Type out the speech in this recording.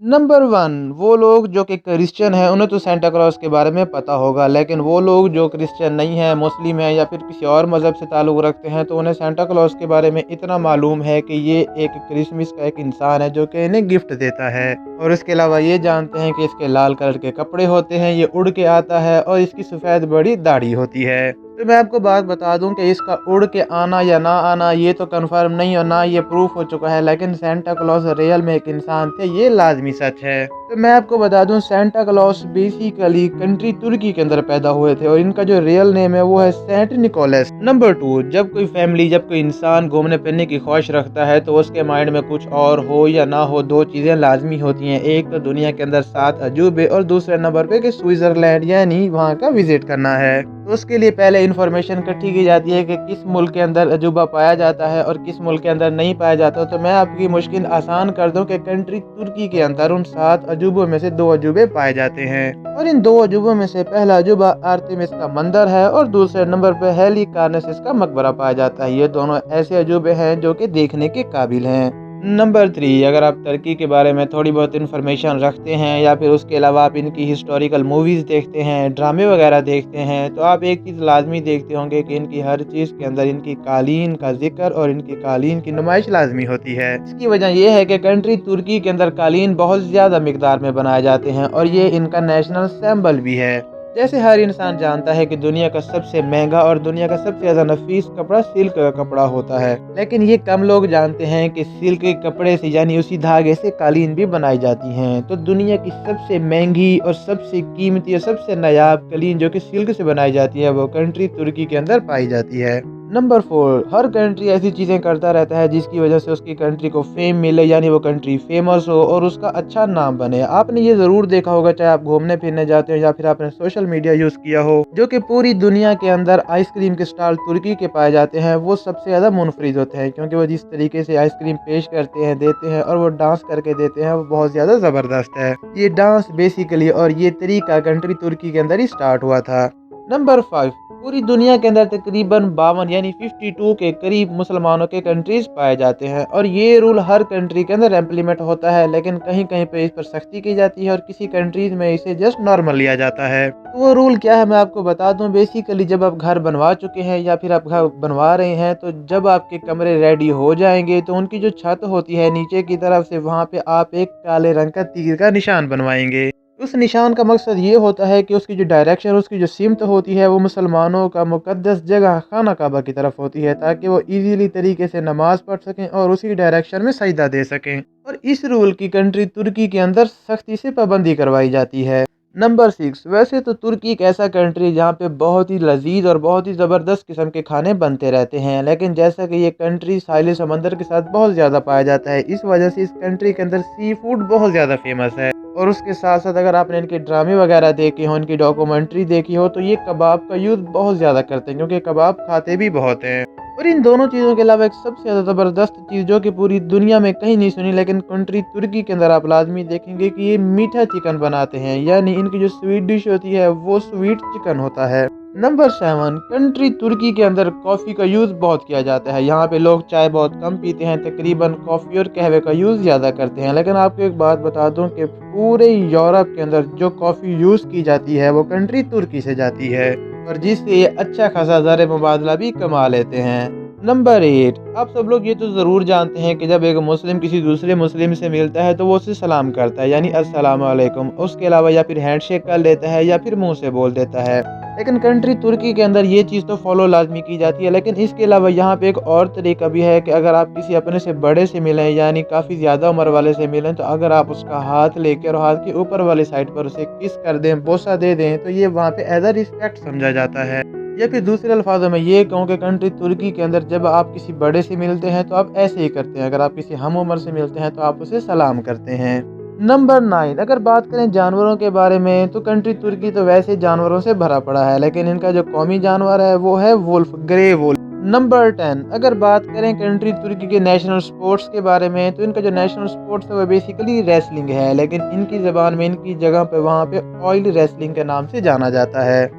Number 1 वो लोग जो कि क्रिश्चियन हैं उन्हें तो सेंटा क्लॉज के बारे में पता होगा, लेकिन वो लोग जो क्रिश्चियन नहीं हैं, मुस्लिम हैं या फिर किसी और मज़हब से ताल्लुक़ रखते हैं, तो उन्हें सेंटा क्लॉज के बारे में इतना मालूम है कि ये एक क्रिसमस का एक इंसान है जो कि इन्हें गिफ्ट देता है। और इसके अलावा ये जानते हैं कि इसके लाल कलर के कपड़े होते हैं, ये उड़ के आता है और इसकी सफ़ेद बड़ी दाढ़ी होती है। तो मैं आपको बात बता दूं कि इसका उड़ के आना या ना आना ये तो कंफर्म नहीं और ना ये प्रूफ हो चुका है, लेकिन सेंटा क्लॉज रियल में एक इंसान थे, ये लाजमी सच है। तो मैं आपको बता दूं सेंटा क्लॉज बेसिकली कंट्री तुर्की के अंदर पैदा हुए थे और इनका जो रियल नेम है वो है सेंट निकोलस। नंबर 2 जब कोई फैमिली, जब कोई इंसान घूमने फिरने की ख्वाहिश रखता है तो उसके माइंड में कुछ और हो या ना हो, दो चीज़ें लाजमी होती हैं। एक तो दुनिया के अंदर 7 अजूबे और दूसरे नंबर पे कि स्विट्जरलैंड यानी वहाँ का विजिट करना है। तो उसके लिए पहले इन्फॉर्मेशन इकट्ठी की जाती है कि किस मुल्क के अंदर अजूबा पाया जाता है और किस मुल्क के अंदर नहीं पाया जाता। तो मैं आपकी मुश्किल आसान कर दूं कि कंट्री तुर्की के अंदर उन 7 अजूबों में से 2 अजूबे पाए जाते हैं और इन 2 अजूबों में से पहला अजूबा आर्तेमिस का मंदिर है और दूसरे नंबर पर हेलिकार्नासिस का मकबरा पाया जाता है। ये दोनों ऐसे अजूबे हैं जो कि देखने के काबिल हैं। नंबर 3 अगर आप तुर्की के बारे में थोड़ी बहुत इन्फॉर्मेशन रखते हैं या फिर उसके अलावा आप इनकी हिस्टोरिकल मूवीज़ देखते हैं, ड्रामे वगैरह देखते हैं, तो आप एक चीज़ लाजमी देखते होंगे कि इनकी हर चीज़ के अंदर इनकी कालीन का जिक्र और इनकी कालीन की नुमाइश लाजमी होती है। इसकी वजह यह है कि कंट्री तुर्की के अंदर कालीन बहुत ज़्यादा मिकदार में बनाए जाते हैं और ये इनका नेशनल सिंबल भी है। जैसे हर इंसान जानता है कि दुनिया का सबसे महंगा और दुनिया का सबसे ज़्यादा नफीस कपड़ा सिल्क का कपड़ा होता है, लेकिन ये कम लोग जानते हैं कि सिल्क के कपड़े से यानी उसी धागे से कालीन भी बनाई जाती हैं। तो दुनिया की सबसे महंगी और सबसे कीमती और सबसे नायाब कालीन जो कि सिल्क से बनाई जाती है वो कंट्री तुर्की के अंदर पाई जाती है। नंबर 4 हर कंट्री ऐसी चीज़ें करता रहता है जिसकी वजह से उसकी कंट्री को फेम मिले, यानी वो कंट्री फेमस हो और उसका अच्छा नाम बने। आपने ये ज़रूर देखा होगा, चाहे आप घूमने फिरने जाते हो या फिर आपने सोशल मीडिया यूज़ किया हो, जो कि पूरी दुनिया के अंदर आइसक्रीम के स्टॉल तुर्की के पाए जाते हैं वो सबसे ज़्यादा मुनफरिद होते हैं, क्योंकि वो जिस तरीके से आइसक्रीम पेश करते हैं, देते हैं और वो डांस करके देते हैं वो बहुत ज़्यादा ज़बरदस्त है। ये डांस बेसिकली और ये तरीका कंट्री तुर्की के अंदर ही स्टार्ट हुआ था। नंबर 5 पूरी दुनिया के अंदर तकरीबन 52 यानी 52 के करीब मुसलमानों के कंट्रीज पाए जाते हैं और ये रूल हर कंट्री के अंदर इम्प्लीमेंट होता है, लेकिन कहीं कहीं पे इस पर सख्ती की जाती है और किसी कंट्रीज में इसे जस्ट नॉर्मल लिया जाता है। तो वो रूल क्या है मैं आपको बता दूं। बेसिकली जब आप घर बनवा चुके हैं या फिर आप घर बनवा रहे हैं, तो जब आपके कमरे रेडी हो जाएंगे तो उनकी जो छत होती है नीचे की तरफ से, वहाँ पे आप एक काले रंग का तीर का निशान बनवाएंगे। उस निशान का मकसद ये होता है कि उसकी जो डायरेक्शन, उसकी जो सिमत होती है वो मुसलमानों का मुकद्दस जगह खाना काबा की तरफ होती है, ताकि वो इजीली तरीके से नमाज पढ़ सकें और उसी डायरेक्शन में सजदा दे सकें। और इस रूल की कंट्री तुर्की के अंदर सख्ती से पाबंदी करवाई जाती है। नंबर 6 वैसे तो तुर्की एक ऐसा कंट्री जहाँ पे बहुत ही लजीज और बहुत ही ज़बरदस्त किस्म के खाने बनते रहते हैं, लेकिन जैसा कि ये कंट्री साहिल समंदर के साथ बहुत ज़्यादा पाया जाता है, इस वजह से इस कंट्री के अंदर सी फूड बहुत ज़्यादा फेमस है। और उसके साथ साथ अगर आपने इनके ड्रामे वगैरह देखे हो, इनकी डॉक्यूमेंट्री देखी हो, तो ये कबाब का यूज़ बहुत ज़्यादा करते हैं क्योंकि कबाब खाते भी बहुत हैं। और इन दोनों चीज़ों के अलावा एक सबसे ज़्यादा ज़बरदस्त चीज़ जो कि पूरी दुनिया में कहीं नहीं सुनी, लेकिन कंट्री तुर्की के अंदर आप लाजमी देखेंगे कि ये मीठा चिकन बनाते हैं, यानी इनकी जो स्वीट डिश होती है वो स्वीट चिकन होता है। नंबर 7 कंट्री तुर्की के अंदर कॉफ़ी का यूज़ बहुत किया जाता है। यहाँ पे लोग चाय बहुत कम पीते हैं, तकरीबन कॉफ़ी और कहवे का यूज़ ज़्यादा करते हैं। लेकिन आपको एक बात बता दूं कि पूरे यूरोप के अंदर जो कॉफ़ी यूज़ की जाती है वो कंट्री तुर्की से जाती है और जिससे ये अच्छा खासा ज़र मुबादला भी कमा लेते हैं। नंबर 8, आप सब लोग ये तो ज़रूर जानते हैं कि जब एक मुस्लिम किसी दूसरे मुस्लिम से मिलता है तो वो उसे सलाम करता है, यानी अस्सलाम वालेकुम। उसके अलावा या फिर हैंडशेक कर लेता है या फिर मुँह से बोल देता है। लेकिन कंट्री तुर्की के अंदर ये चीज़ तो फ़ॉलो लाज़मी की जाती है, लेकिन इसके अलावा यहाँ पे एक और तरीका भी है कि अगर आप किसी अपने से बड़े से मिलें, यानी काफ़ी ज़्यादा उम्र वाले से मिलें, तो अगर आप उसका हाथ लेके और हाथ के ऊपर वाली साइड पर उसे किस कर दें, बोसा दे दें, तो ये वहाँ पे एज़ अ रिस्पेक्ट समझा जाता है। या फिर दूसरे अल्फाज़ों में ये कहूँ कि कंट्री तुर्की के अंदर जब आप किसी बड़े से मिलते हैं तो आप ऐसे ही करते हैं, अगर आप किसी हम उम्र से मिलते हैं तो आप उसे सलाम करते हैं। नंबर 9, अगर बात करें जानवरों के बारे में तो कंट्री तुर्की तो वैसे जानवरों से भरा पड़ा है, लेकिन इनका जो कौमी जानवर है वो है वुल्फ, ग्रे वुल्फ। नंबर 10, अगर बात करें कंट्री तुर्की के नेशनल स्पोर्ट्स के बारे में तो इनका जो नेशनल स्पोर्ट्स है वो बेसिकली रेसलिंग है, लेकिन इनकी ज़बान में इनकी जगह पे वहाँ पे ऑयल रेसलिंग के नाम से जाना जाता है।